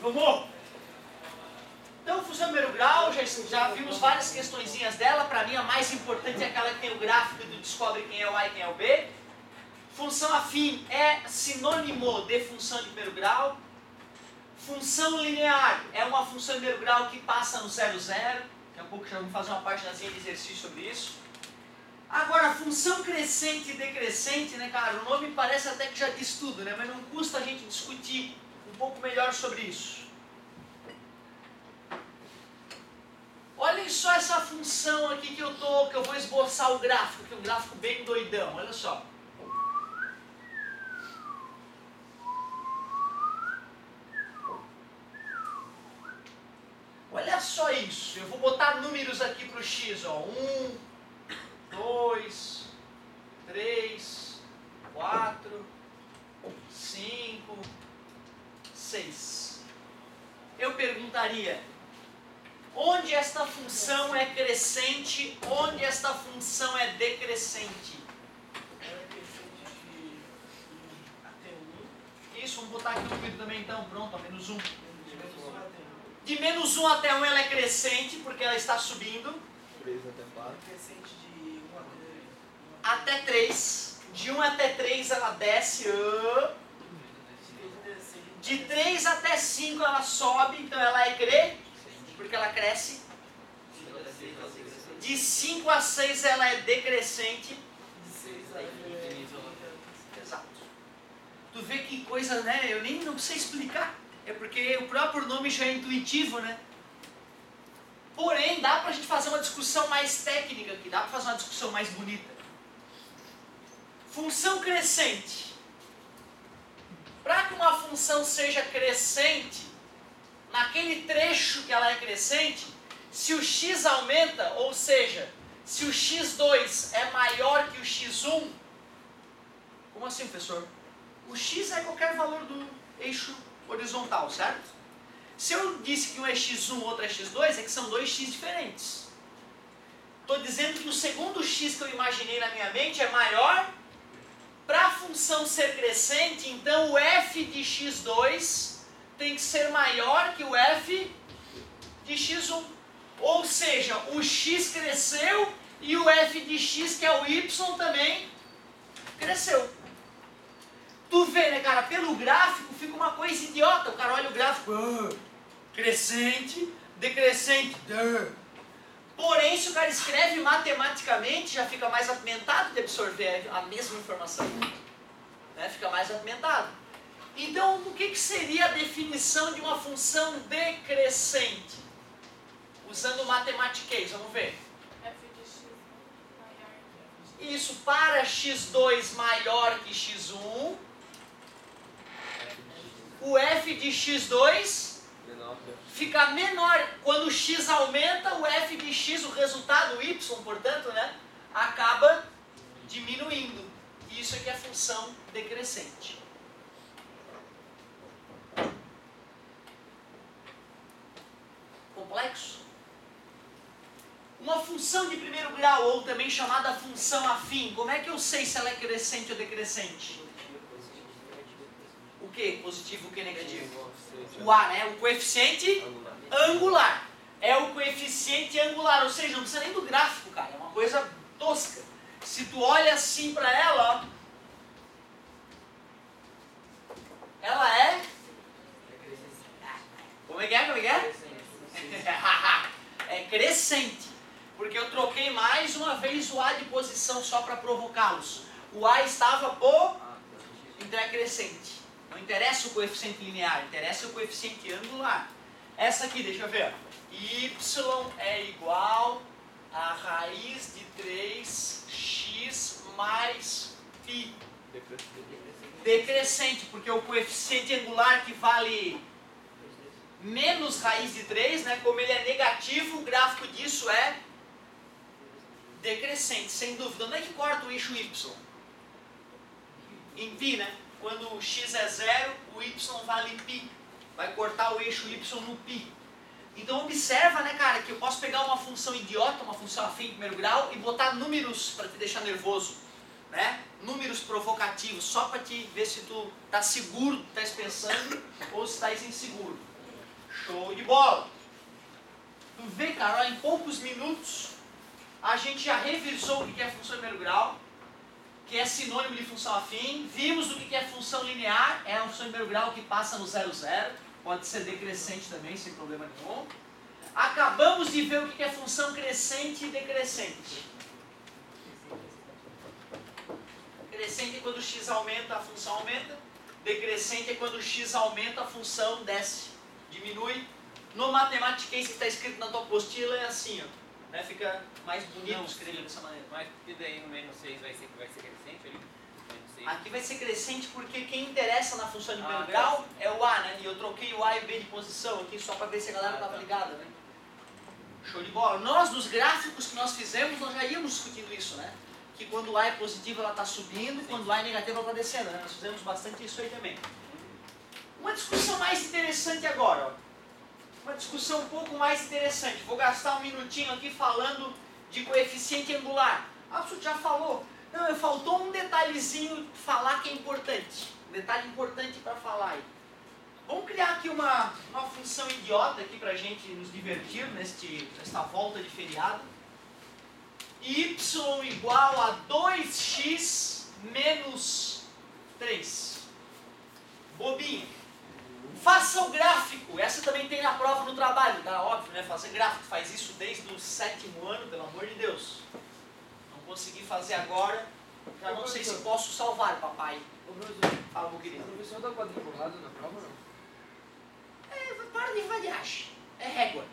Vamos! Então, função de primeiro grau, já vimos várias questõezinhas dela. Para mim, a mais importante é aquela que tem o gráfico e descobre quem é o A e quem é o B. Função afim é sinônimo de função de primeiro grau. Função linear é uma função de primeiro grau que passa no 0, 0. Daqui a pouco já vamos fazer uma paginazinha de exercício sobre isso. Agora, função crescente e decrescente, né, cara? O nome parece até que já diz tudo, né? Mas não custa a gente discutir um pouco melhor sobre isso. Olhem só essa função aqui que eu vou esboçar o gráfico, que é um gráfico bem doidão, olha só. Olha só isso, eu vou botar números aqui para o x, ó. 1, 2, 3, 4, 5, 6. Eu perguntaria, onde esta função é crescente, onde esta função é decrescente? Ela é crescente de até 1. Isso, vamos botar aqui no número também então, pronto, ó, menos 1. De menos 1 até 1. De menos 1 até 1 ela é crescente, porque ela está subindo. 3 até 4. Crescente de 1 Até 3. De 1 até 3 ela desce. De 3 até 5 ela sobe, então ela é crescente, porque ela cresce. De 5 a 6 ela é decrescente. De 6 a 10. Exato. Tu vê que coisa, né? Eu nem não sei explicar. É porque o próprio nome já é intuitivo, né? Porém, dá pra gente fazer uma discussão mais técnica aqui, dá pra fazer uma discussão mais bonita. Função crescente. Para que uma função seja crescente, naquele trecho que ela é crescente, se o x aumenta, ou seja, se o x2 é maior que o x1, como assim, professor? O x é qualquer valor do eixo horizontal, certo? Se eu disse que um é x1 e o outro é x2, é que são dois x diferentes. Estou dizendo que o segundo x que eu imaginei na minha mente é maior. Para a função ser crescente, então o f de x2 tem que ser maior que o f de x1. Ou seja, o x cresceu e o f de x, que é o y, também cresceu. Tu vê, né, cara, pelo gráfico fica uma coisa idiota. O cara olha o gráfico, crescente, decrescente. Porém, se o cara escreve matematicamente, já fica mais apimentado de absorver a mesma informação. Né? Fica mais apimentado. Então, o que seria a definição de uma função decrescente? Usando o matematiquês, vamos ver. F de x maior que Isso, para x2 maior que x1, o f de x2 fica menor. Quando o x aumenta, o f de x, o resultado, o y, portanto, né, acaba diminuindo. Isso aqui é função decrescente. Complexo? Uma função de primeiro grau, ou também chamada função afim, como é que eu sei se ela é crescente ou decrescente? O que? Positivo, o que negativo? O A, né? O coeficiente angular. É o coeficiente angular, ou seja, não precisa nem do gráfico, cara. É uma coisa tosca. Se tu olha assim para ela, ó, ela é... Como é que é? Como é que é? É crescente. Porque eu troquei mais uma vez o A de posição só para provocá-los. O A estava então é crescente. Não interessa o coeficiente linear, interessa o coeficiente angular. Essa aqui, deixa eu ver. Y é igual a raiz de 3x mais π. Decrescente, porque o coeficiente angular que vale menos raiz de 3, né, como ele é negativo, o gráfico disso é decrescente, sem dúvida. Onde é que corta o eixo y? Em π, né? Quando o x é 0, o y vale π. Vai cortar o eixo y no π. Então observa, né, cara, que eu posso pegar uma função idiota, uma função afim de primeiro grau, e botar números para te deixar nervoso. Né? Números provocativos, só para te ver se tu tá seguro do que estás pensando ou se estás inseguro. Show de bola. Tu vê, cara, em poucos minutos a gente já revisou o que é função de primeiro grau, que é sinônimo de função afim. Vimos o que é função linear, é uma função de primeiro grau que passa no 0, 0. Pode ser decrescente também, sem problema nenhum. Acabamos de ver o que é função crescente e decrescente. Crescente é quando o x aumenta, a função aumenta. Decrescente é quando o x aumenta, a função desce, diminui. No Mathematiquense que está escrito na tua apostila é assim, ó, né? Fica mais bonito escrever dessa maneira. Mas porque daí no menos 6 vai ser crescente ali? Menos 6. Aqui vai ser crescente porque quem interessa na função de primeiro tá. grau é o A, né? E eu troquei o A e o B de posição aqui só para ver se a galera estava tá. ligada, né? Show de bola. Nós, nos gráficos que nós fizemos, nós já íamos discutindo isso, né? Que quando o A é positivo ela está subindo, quando o A é negativo ela está descendo, né? Nós fizemos bastante isso aí também. Uma discussão mais interessante agora, ó. Uma discussão um pouco mais interessante. Vou gastar um minutinho aqui falando de coeficiente angular. Ah, você já falou. Não, faltou um detalhezinho falar que é importante. Um detalhe importante para falar aí. Vamos criar aqui uma função idiota aqui para a gente nos divertir nesta volta de feriado. Y igual a 2x menos 3. Bobinho. Faça o gráfico. Essa também tem na prova no trabalho, tá? Óbvio, né? Fazer gráfico. Faz isso desde o 7º ano, pelo amor de Deus. Não consegui fazer agora. Já não sei se posso salvar, papai. Ô, professor, Fala, meu querido. o professor dá quadriculado na prova ou não? Para de vadiagem. É régua.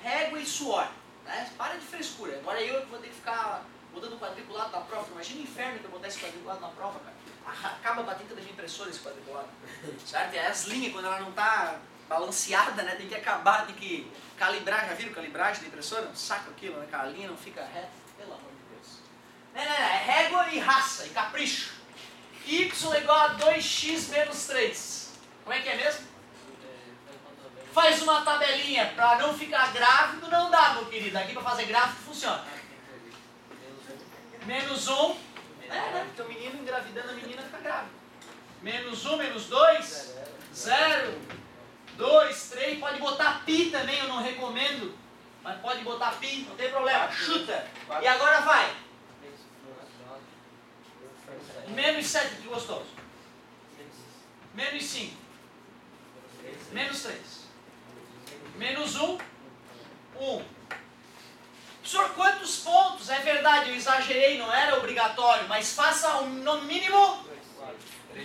Régua e suor. Né? Para de frescura. Agora eu que vou ter que ficar botando o quadriculado na prova. Imagina o inferno que eu botar esse quadriculado na prova, cara. Acaba a tinta da minha impressora esse quadriculado. Certo? E as linhas, quando ela não está balanceada, né? Tem que acabar, tem que calibrar. Já viram calibragem da impressora? Um saco aquilo, né? Aquela linha não fica reta. Pelo amor de Deus. Não. É régua e raça, e capricho. Y igual a 2x menos 3. Como é que é mesmo? Faz uma tabelinha para não ficar grávido, não dá, meu querido. Aqui para fazer gráfico funciona. Menos 1. Né? Porque o menino engravidando a menina fica grávida. Menos 1, menos 2. 0. 2, 3. Pode botar pi também, eu não recomendo. Mas pode botar pi, não tem problema. Chuta. E agora vai. Menos 7, que gostoso. Menos 5. Menos 3. Menos 1. 1. Professor, quantos pontos? É verdade, eu exagerei, não era obrigatório, mas faça no mínimo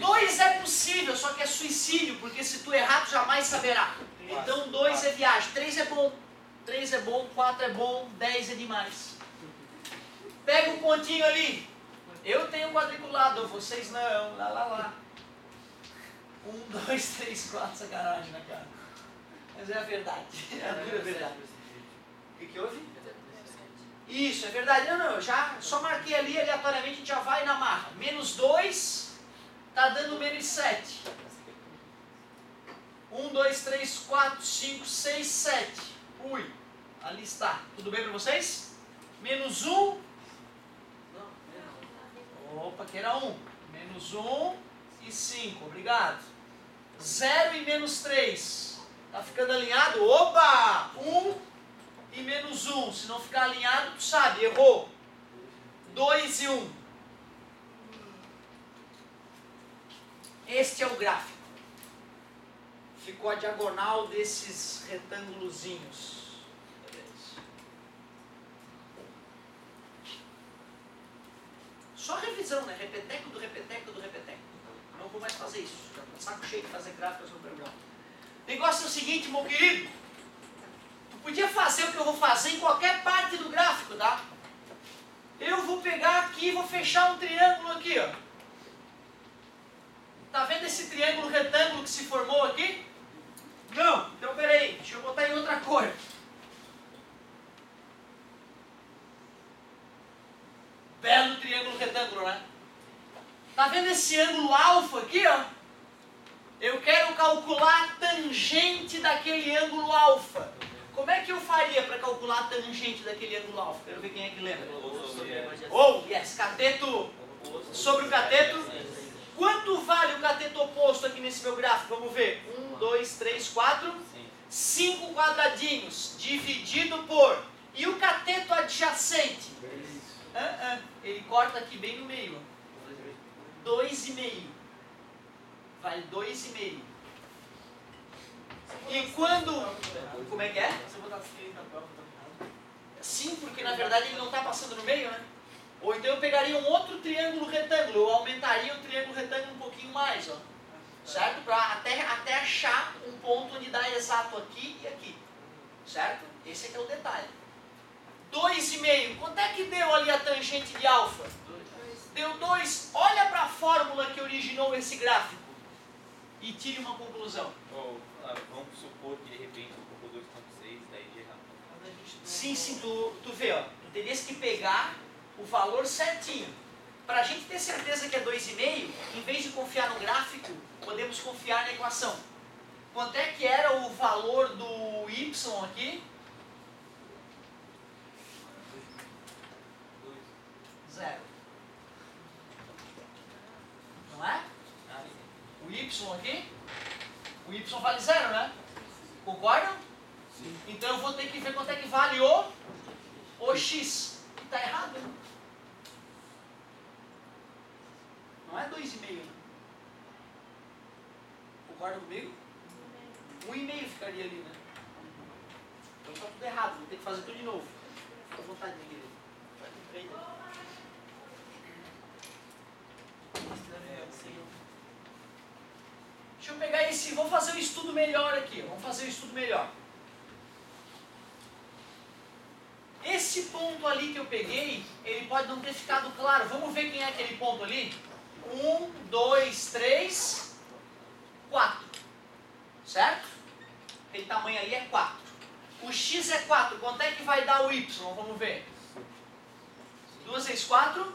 2 é possível, só que é suicídio, porque se tu errar, tu jamais saberá. Então 2 é viagem, 3 é bom, 3 é bom, 4 é bom, 10 é demais. Pega um pontinho ali. Eu tenho quadriculado, vocês não, lá. 1, 2, 3, 4, sacanagem na cara. Mas é a verdade, é a dura verdade. O que houve? Isso, é verdade. Não, já só marquei ali aleatoriamente, a gente já vai na marra. Menos 2, tá dando menos 7. 1, 2, 3, 4, 5, 6, 7. Ui, ali está. Tudo bem para vocês? Menos 1. Opa, que era 1. Menos 1 e 5, obrigado. 0 e menos 3. Tá ficando alinhado? Opa! 1 e menos 1. Se não ficar alinhado, tu sabe, errou. 2 e 1. Este é o gráfico. Ficou a diagonal desses retângulozinhos. Só revisão, né? Repeteco do repeteco do repeteco. Não vou mais fazer isso. Já tô de saco cheio de fazer gráficos sobre o grau. O negócio é o seguinte, meu querido. Tu podia fazer o que eu vou fazer em qualquer parte do gráfico, tá? Eu vou pegar aqui e vou fechar um triângulo aqui, ó. Tá vendo esse triângulo retângulo que se formou aqui? Não. Então, peraí. Deixa eu botar em outra cor. Belo triângulo retângulo, né? Tá vendo esse ângulo alfa aqui, ó? Eu quero calcular a tangente daquele ângulo alfa. Como é que eu faria para calcular a tangente daquele ângulo alfa? Quero ver quem é que lembra. Ou, yes, cateto sobre o cateto. Quanto vale o cateto oposto aqui nesse meu gráfico? Vamos ver. 1, 2, 3, 4. 5 quadradinhos dividido por... E o cateto adjacente? Ele corta aqui bem no meio. 2,5. Vale 2,5. E quando... Como é que é? Se eu botar 6 na prova, tá errado. Sim, porque na verdade ele não está passando no meio, né? Ou então eu pegaria um outro triângulo retângulo, eu aumentaria o triângulo retângulo um pouquinho mais, ó. Certo? Para até achar um ponto onde dá exato aqui e aqui. Certo? Esse aqui é o detalhe. 2,5. Quanto é que deu ali a tangente de alfa? Deu 2. Olha para a fórmula que originou esse gráfico. E tire uma conclusão. Vamos supor que de repente eu colocou 2,6, daí de errado. Sim, tu vê, ó. Tu terias que pegar o valor certinho. Para a gente ter certeza que é 2,5, em vez de confiar no gráfico, podemos confiar na equação. Quanto é que era o valor do y aqui? 0. Não é? O y aqui? O y vale 0, né? Concordam? Sim. Então eu vou ter que ver quanto é que vale o x. E está errado, né? Não é 2,5, né? Concorda comigo? 1,5 ficaria ali, né? Então está tudo errado, vou ter que fazer tudo de novo. Fica à vontade, meu querido. Vai ter frente. Deixa eu pegar esse, vou fazer um estudo melhor aqui. Vamos fazer um estudo melhor. Esse ponto ali que eu peguei, ele pode não ter ficado claro. Vamos ver quem é aquele ponto ali? 1, 2, 3, 4. Certo? Aquele tamanho ali é 4. O x é 4. Quanto é que vai dar o y? Vamos ver. 2 vezes 4?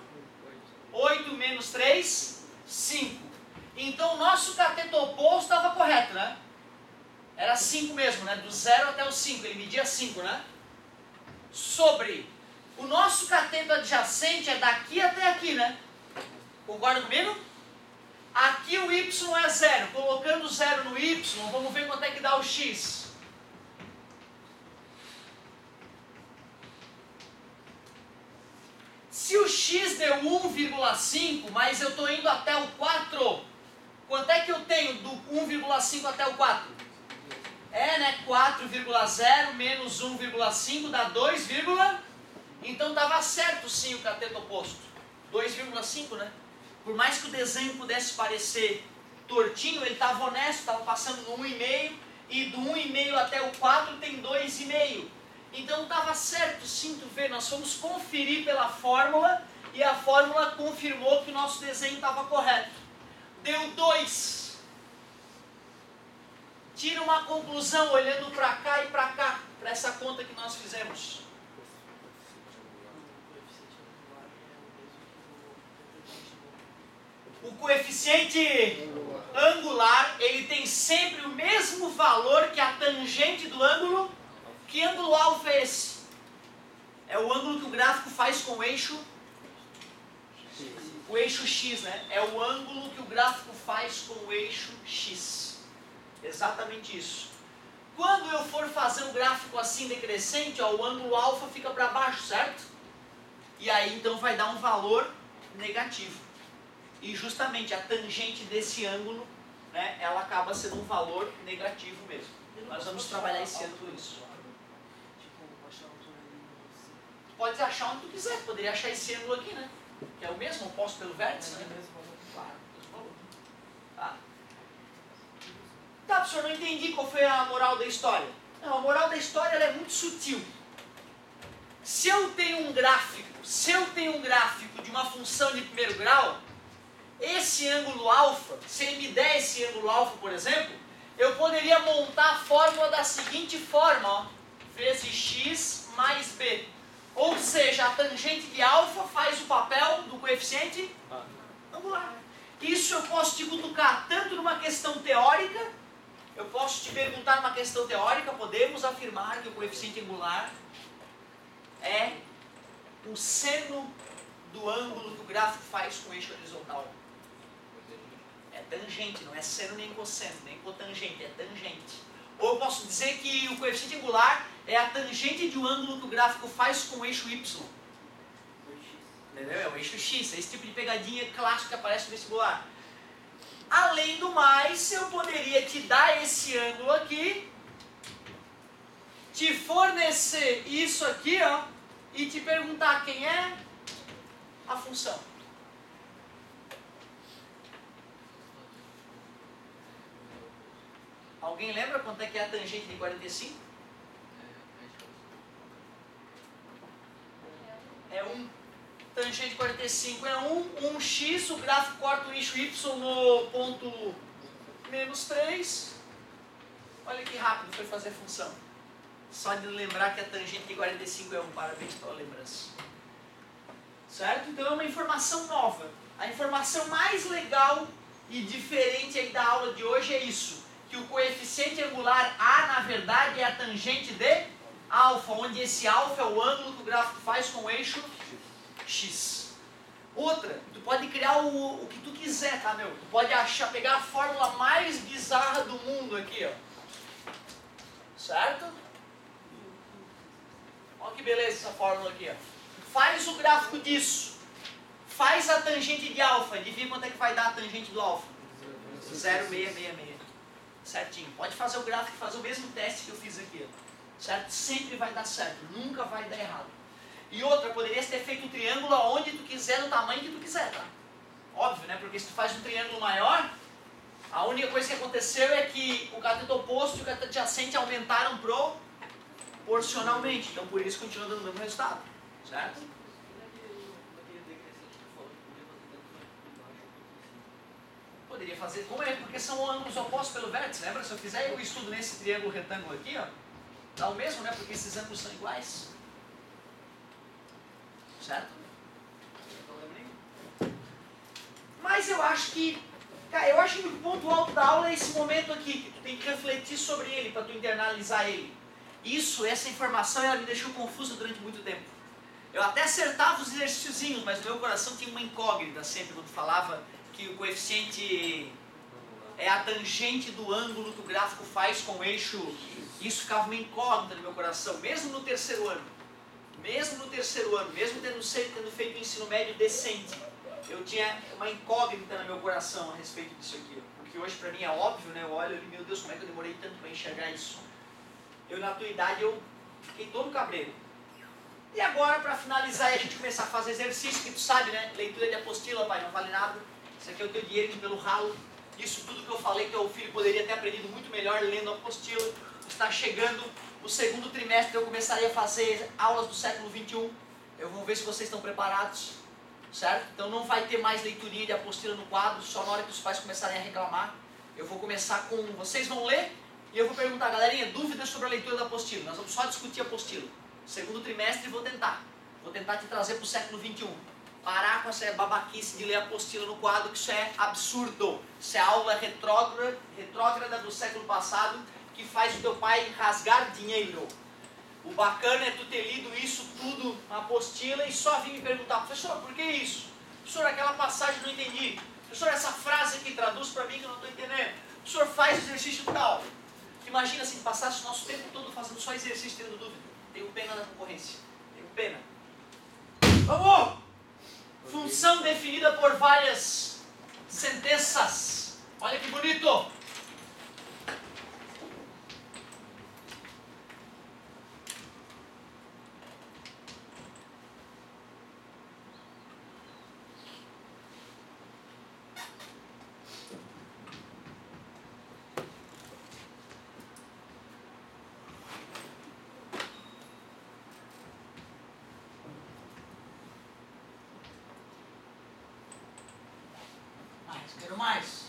8 menos 3? 5. Então o nosso cateto oposto estava correto, né? Era 5 mesmo, né? Do 0 até o 5. Ele media 5, né? Sobre o nosso cateto adjacente é daqui até aqui, né? Concorda comigo? Aqui o y é 0. Colocando 0 no y, vamos ver quanto é que dá o x. Se o x deu 1,5, mas eu estou indo até o 4, quanto é que eu tenho do 1,5 até o 4? É, né? 4,0 menos 1,5 dá 2, então estava certo sim o cateto oposto. 2,5, né? Por mais que o desenho pudesse parecer tortinho, ele estava honesto, estava passando no 1,5, e do 1,5 até o 4 tem 2,5. Então estava certo sim, tu vê, nós fomos conferir pela fórmula, e a fórmula confirmou que o nosso desenho estava correto. Deu 2. Tira uma conclusão olhando para cá e para cá, para essa conta que nós fizemos. O coeficiente angular, ele tem sempre o mesmo valor que a tangente do ângulo. Que ângulo alfa é esse? É o ângulo que o gráfico faz com o eixo x, né? É o ângulo que o gráfico faz com o eixo x. Exatamente isso. Quando eu for fazer um gráfico assim decrescente, ó, o ângulo alfa fica para baixo, certo? E aí então vai dar um valor negativo. E justamente a tangente desse ângulo, né, ela acaba sendo um valor negativo mesmo. Nós vamos trabalhar esse ângulo isso. Pode achar onde tu quiser, poderia achar esse ângulo aqui, né? Que é o mesmo, oposto pelo vértice, né? Claro, mesmo valor. Tá, professor, não entendi qual foi a moral da história. Não, a moral da história ela é muito sutil. Se eu tenho um gráfico de uma função de primeiro grau, esse ângulo alfa, se ele me der esse ângulo alfa, por exemplo, eu poderia montar a fórmula da seguinte forma, ó, vezes x mais b. Ou seja, a tangente de alfa faz o papel do coeficiente angular. Isso eu posso te cutucar tanto numa questão teórica, eu posso te perguntar numa questão teórica, podemos afirmar que o coeficiente angular é o seno do ângulo que o gráfico faz com o eixo horizontal. É tangente, não é seno nem cosseno, nem cotangente, é tangente. Ou eu posso dizer que o coeficiente angular é a tangente de um ângulo que o gráfico faz com o eixo Y. Entendeu? É o eixo X, é esse tipo de pegadinha clássica que aparece no vestibular. Além do mais, eu poderia te dar esse ângulo aqui, te fornecer isso aqui, ó, e te perguntar quem é a função. Alguém lembra quanto é que é a tangente de 45? É 1. Tangente de 45 é 1. 1x, o gráfico corta o eixo Y no ponto menos 3. Olha que rápido foi fazer a função. Só de lembrar que a tangente de 45 é 1. Parabéns pela lembrança. Certo? Então é uma informação nova. A informação mais legal e diferente aí da aula de hoje é isso. Que o coeficiente angular A, na verdade, é a tangente de alfa, onde esse alfa é o ângulo que o gráfico faz com o eixo X. Outra, tu pode criar o que tu quiser, tá, meu? Tu pode pegar a fórmula mais bizarra do mundo aqui, ó. Certo? Olha que beleza essa fórmula aqui, ó. Faz o gráfico disso. Faz a tangente de alfa. Adivinha quanto é que vai dar a tangente do alfa? 0,666. Certinho. Pode fazer o gráfico e fazer o mesmo teste que eu fiz aqui. Certo? Sempre vai dar certo. Nunca vai dar errado. E outra, poderia ter feito um triângulo aonde tu quiser, no tamanho que tu quiser, tá? Óbvio, né? Porque se tu faz um triângulo maior, a única coisa que aconteceu é que o cateto oposto e o cateto adjacente aumentaram proporcionalmente. Então por isso continua dando o mesmo resultado. Certo? Poderia fazer como é, porque são ângulos opostos pelo vértice, lembra? Se eu fizer o estudo nesse triângulo retângulo aqui, ó, dá o mesmo, né? Porque esses ângulos são iguais. Certo? Mas eu acho que, cara, eu acho que o ponto alto da aula é esse momento aqui, que tu tem que refletir sobre ele, para tu internalizar ele. Essa informação, ela me deixou confusa durante muito tempo. Eu até acertava os exercíciozinhos, mas no meu coração tinha uma incógnita sempre quando falava que o coeficiente é a tangente do ângulo que o gráfico faz com o eixo. Isso ficava uma incógnita no meu coração, mesmo no terceiro ano. Mesmo tendo feito um ensino médio decente, eu tinha uma incógnita no meu coração a respeito disso aqui. Porque hoje para mim é óbvio, né? Eu olho e meu Deus, como é que eu demorei tanto para enxergar isso? Na tua idade, eu fiquei todo cabreiro. E agora, para finalizar e a gente começar a fazer exercício, que tu sabe, né? Leitura de apostila, pai, não vale nada. Isso aqui é o teu dinheiro indo pelo ralo. Isso tudo que eu falei, teu filho poderia ter aprendido muito melhor lendo a apostila. Está chegando o segundo trimestre, eu começaria a fazer aulas do século XXI. Eu vou ver se vocês estão preparados, certo? Então não vai ter mais leiturinha de apostila no quadro, só na hora que os pais começarem a reclamar. Eu vou começar com... Vocês vão ler e eu vou perguntar, galerinha, dúvidas sobre a leitura da apostila. Nós vamos só discutir a apostila. Segundo trimestre vou tentar te trazer para o século XXI. Parar com essa babaquice de ler a apostila no quadro, que isso é absurdo. Isso é aula retrógrada do século passado, que faz o teu pai rasgar dinheiro. O bacana é tu ter lido isso tudo na apostila e só vir me perguntar, professor, por que isso? Professor, aquela passagem eu não entendi. Professor, essa frase aqui traduz para mim que eu não estou entendendo. Professor, faz exercício tal. Imagina se passasse o nosso tempo todo fazendo só exercício tendo dúvida. Tenho pena da concorrência. Tenho pena. Vamos! Função definida por várias sentenças. Olha que bonito! Quero mais.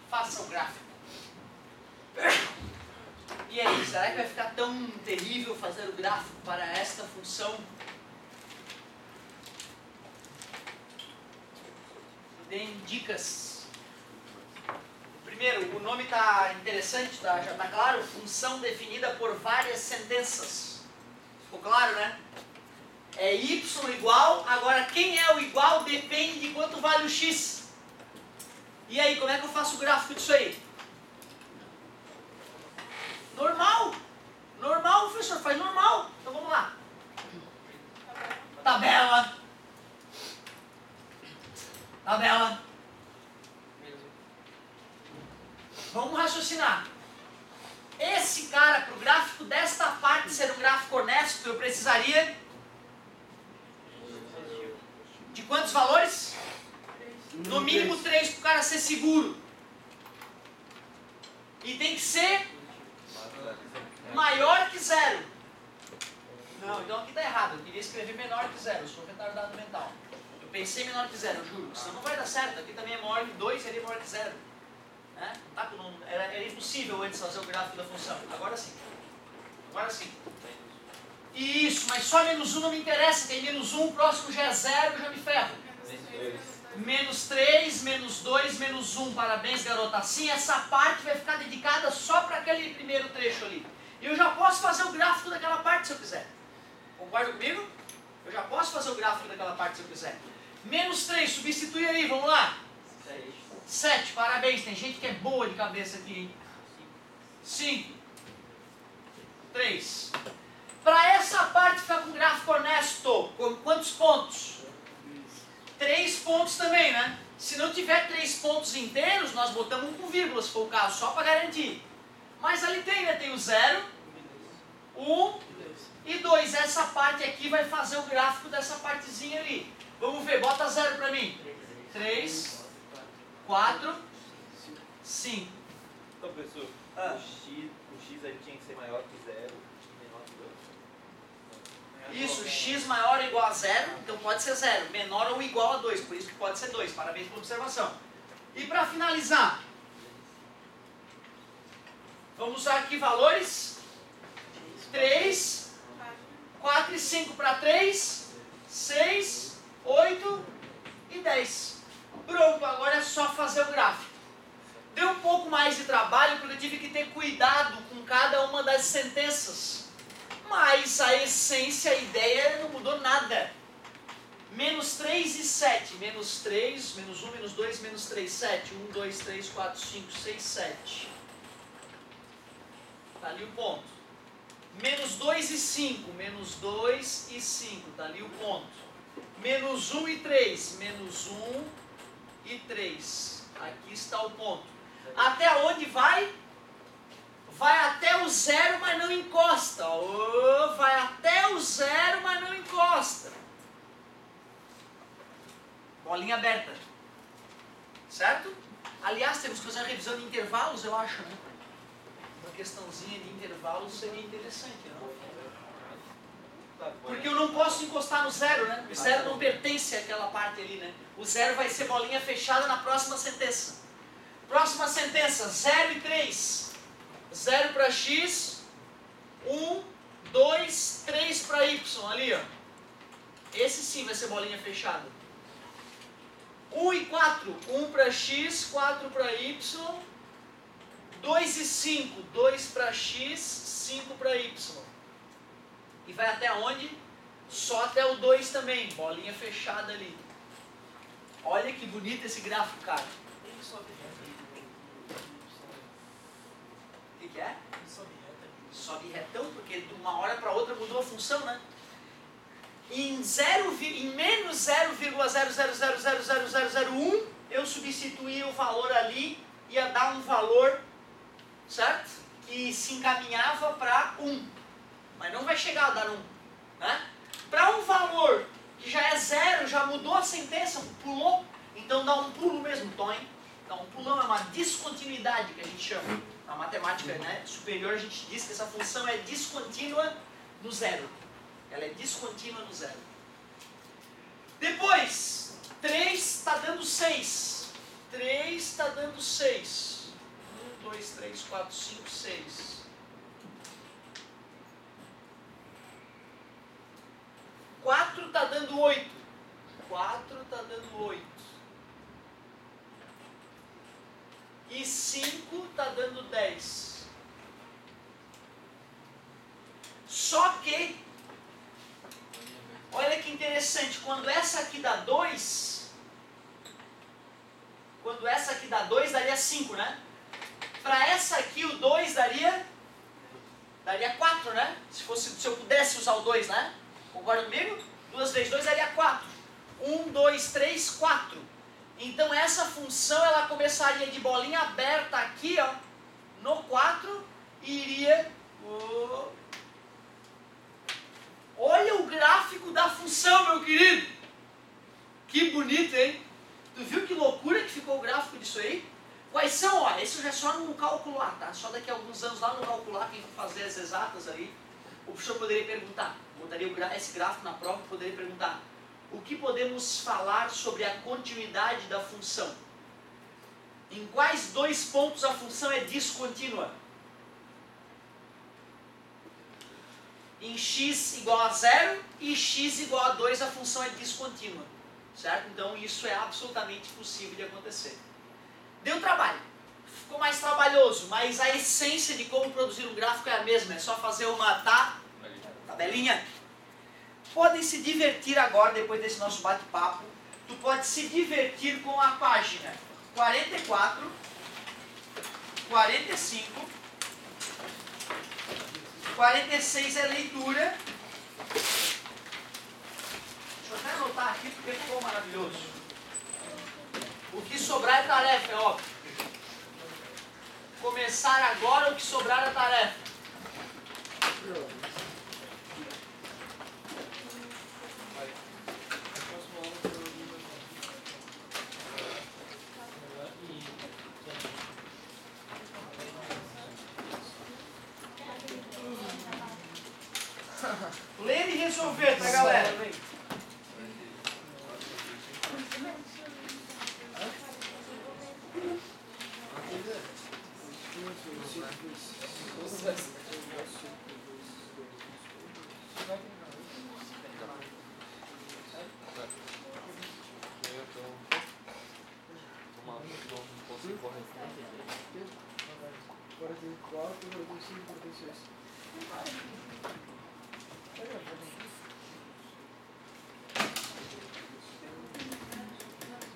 Faça o gráfico. E aí, será que vai ficar tão terrível fazer o gráfico para esta função? Deem dicas. Primeiro, o nome está interessante, já está claro? Função definida por várias sentenças. Ficou claro, né? É y igual, agora quem é o igual depende de quanto vale olho o X. E aí, como é que eu faço o gráfico disso aí? Normal. Normal, professor, faz normal. Então vamos lá. Tabela. Tabela. Vamos raciocinar. Esse cara, para o gráfico desta parte ser um gráfico honesto, eu precisaria de quantos valores? No mínimo 3 para o cara ser seguro. E tem que ser maior que 0. Não, então aqui está errado. Eu queria escrever menor que 0. Eu sou retardado mental. Eu pensei menor que 0, eu juro. Senão não vai dar certo. Aqui também é maior que 2, seria maior que 0. Né? Era impossível antes fazer o gráfico da função. Agora sim. Agora sim. Isso, mas só menos 1 não me interessa. Tem menos 1, o próximo já é 0, eu já me ferro. Menos 3, menos 2, menos 1. Parabéns, garota. Assim, essa parte vai ficar dedicada só para aquele primeiro trecho ali. E eu já posso fazer o gráfico daquela parte se eu quiser. Concorda comigo? Eu já posso fazer o gráfico daquela parte se eu quiser. Menos 3, substitui aí, vamos lá. 7, parabéns. Tem gente que é boa de cabeça aqui, hein? 5. 3. Para essa parte ficar com gráfico honesto, com quantos pontos? 3 pontos também, né? Se não tiver 3 pontos inteiros, nós botamos 1 com vírgula, se for o caso, só para garantir. Mas ali tem, né? Tem o 0, 1 e 2. Essa parte aqui vai fazer o gráfico dessa partezinha ali. Vamos ver, bota 0 para mim. 3, 4, 5. Então, professor, o X aí tinha que ser maior que 0 e menor que 2. Isso, x maior ou igual a 0, então pode ser 0. Menor ou igual a 2, por isso que pode ser 2. Parabéns pela observação. E para finalizar, vamos usar aqui valores 3, 4 e 5 para 3, 6, 8 e 10. Pronto, agora é só fazer o gráfico. Deu um pouco mais de trabalho porque eu tive que ter cuidado com cada uma das sentenças. Mas a essência, a ideia não mudou nada. Menos 3 e 7. Menos 3, menos 1, menos 2, menos 3, 7. 1, 2, 3, 4, 5, 6, 7. Está ali o ponto. Menos 2 e 5. Menos 2 e 5. Está ali o ponto. Menos 1 e 3. Menos 1 e 3. Aqui está o ponto. Até onde vai? Vai até o 0, mas não encosta. Oh, vai até o 0, mas não encosta. Bolinha aberta. Certo? Aliás, temos que fazer a revisão de intervalos, eu acho, né? Uma questãozinha de intervalos seria interessante, não? Porque eu não posso encostar no 0, né? O 0 não pertence àquela parte ali, né? O 0 vai ser bolinha fechada na próxima sentença. Próxima sentença, 0 e 3. 0 para x, 1, 2, 3 para y, ali ó. Esse sim vai ser bolinha fechada. 1 e 4, 1 para x, 4 para y. 2 e 5, 2 para x, 5 para y. E vai até onde? Só até o 2 também, bolinha fechada ali. Olha que bonito esse gráfico, cara. O que é? Sobe retão, porque de uma hora para outra mudou a função, né? Em menos 0,00000001, eu substituía o valor ali, ia dar um valor, certo? Que se encaminhava para 1. Mas não vai chegar a dar 1. Né? Para um valor que já é 0, já mudou a sentença, pulou, então dá um pulo mesmo, Tom. Dá um pulão, é uma descontinuidade que a gente chama. Na matemática, né, superior, a gente diz que essa função é descontínua no 0. Ela é descontínua no 0. Depois, 3 está dando 6. 3 está dando 6. 1, 2, 3, 4, 5, 6. 4 está dando 8. 4 está dando 8. E 5 está dando 10. Só que, olha que interessante, quando essa aqui dá 2, Quando essa aqui dá 2, daria 5, né? Para essa aqui, o 2 daria 4, né? Se eu pudesse usar o 2, né? Concorda comigo? 2 vezes 2 daria 4. 1, 2, 3, 4. Então essa função ela começaria de bolinha aberta aqui, ó, no 4 e iria... Olha o gráfico da função, meu querido! Que bonito, hein? Tu viu que loucura que ficou o gráfico disso aí? Quais são, ó, isso já é só no calcular, tá? Só daqui a alguns anos lá no calcular, quem for fazer as exatas aí, o professor poderia perguntar, botaria esse gráfico na prova e poderia perguntar: o que podemos falar sobre a continuidade da função? Em quais 2 pontos a função é descontínua? Em x igual a 0 e x igual a 2 a função é descontínua. Certo? Então isso é absolutamente possível de acontecer. Deu trabalho. Ficou mais trabalhoso, mas a essência de como produzir um gráfico é a mesma. É só fazer uma tabelinha. Podem se divertir agora, depois desse nosso bate-papo. Tu pode se divertir com a página 44, 45, 46 é leitura. Deixa eu até anotar aqui porque ficou maravilhoso. O que sobrar é tarefa, é óbvio. Começar agora, o que sobrar é tarefa. Ler e resolver, tá, galera?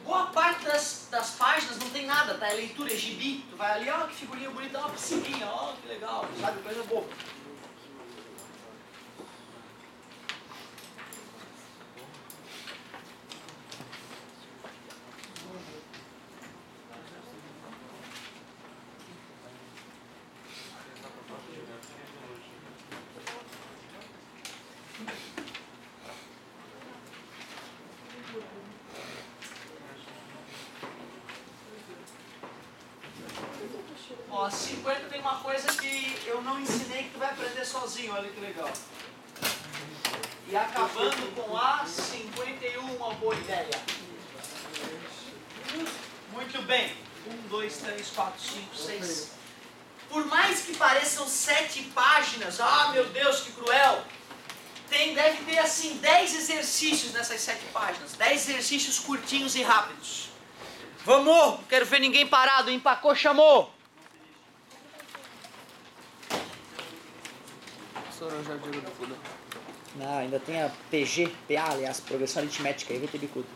Boa parte das páginas não tem nada, tá? É leitura, é gibi. Tu vai ali, ó, que figurinha bonita, ó, piscininha, ó, que legal, sabe? Coisa boa. Ó, 50 tem uma coisa que eu não ensinei que tu vai aprender sozinho, olha que legal. E acabando com a 51, uma boa ideia. Muito bem. 1, 2, 3, 4, 5, 6. Por mais que pareçam 7 páginas, ah, meu Deus, que cruel. Deve ter assim 10 exercícios nessas 7 páginas. 10 exercícios curtinhos e rápidos. Vamos, quero ver ninguém parado, empacou, chamou. Não, ainda tem a PG, PA, aliás, progressão aritmética, aí vai ter bicudo.